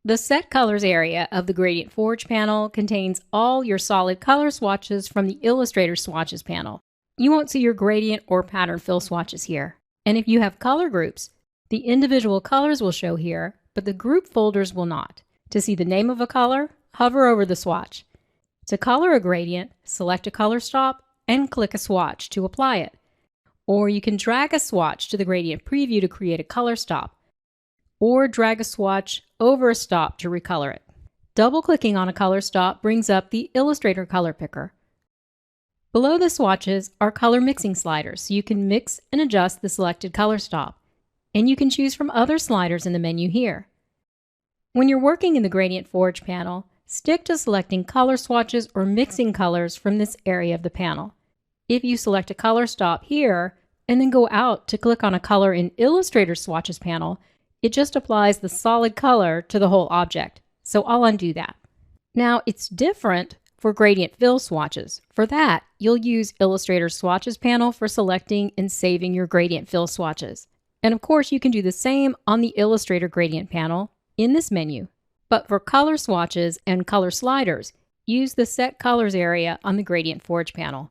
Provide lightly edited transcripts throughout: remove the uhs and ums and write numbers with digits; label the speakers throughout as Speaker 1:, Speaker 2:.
Speaker 1: The Set Colors area of the Gradient Forge panel contains all your solid color swatches from the Illustrator Swatches panel. You won't see your gradient or pattern fill swatches here. And if you have color groups, the individual colors will show here, but the group folders will not. To see the name of a color, hover over the swatch. To color a gradient, select a color stop and click a swatch to apply it. Or you can drag a swatch to the gradient preview to create a color stop, or drag a swatch over a stop to recolor it. Double-clicking on a color stop brings up the Illustrator Color Picker. Below the swatches are color mixing sliders, so you can mix and adjust the selected color stop, and you can choose from other sliders in the menu here. When you're working in the Gradient Forge panel, stick to selecting color swatches or mixing colors from this area of the panel. If you select a color stop here, and then go out to click on a color in Illustrator Swatches panel, it just applies the solid color to the whole object. So I'll undo that. Now it's different for gradient fill swatches. For that, you'll use Illustrator Swatches panel for selecting and saving your gradient fill swatches. And of course, you can do the same on the Illustrator Gradient panel in this menu. But for color swatches and color sliders, use the Set Colors area on the Gradient Forge panel.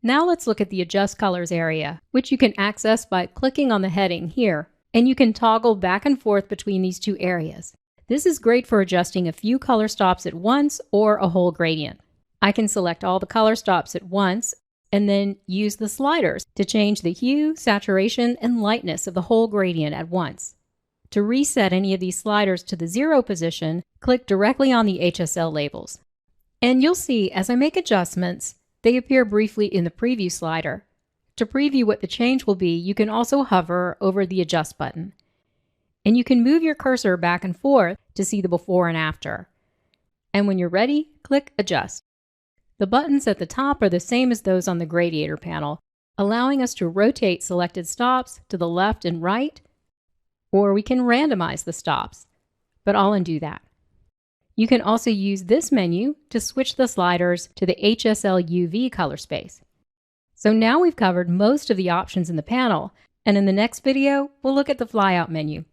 Speaker 1: Now let's look at the Adjust Colors area, which you can access by clicking on the heading here, and you can toggle back and forth between these two areas. This is great for adjusting a few color stops at once or a whole gradient. I can select all the color stops at once and then use the sliders to change the hue, saturation, and lightness of the whole gradient at once. To reset any of these sliders to the 0 position, click directly on the HSL labels. And you'll see as I make adjustments, they appear briefly in the preview slider. To preview what the change will be, you can also hover over the Adjust button. And you can move your cursor back and forth to see the before and after. And when you're ready, click Adjust. The buttons at the top are the same as those on the Gradiator panel, allowing us to rotate selected stops to the left and right, or we can randomize the stops, but I'll undo that. You can also use this menu to switch the sliders to the HSL UV color space. So now we've covered most of the options in the panel, and in the next video, we'll look at the flyout menu.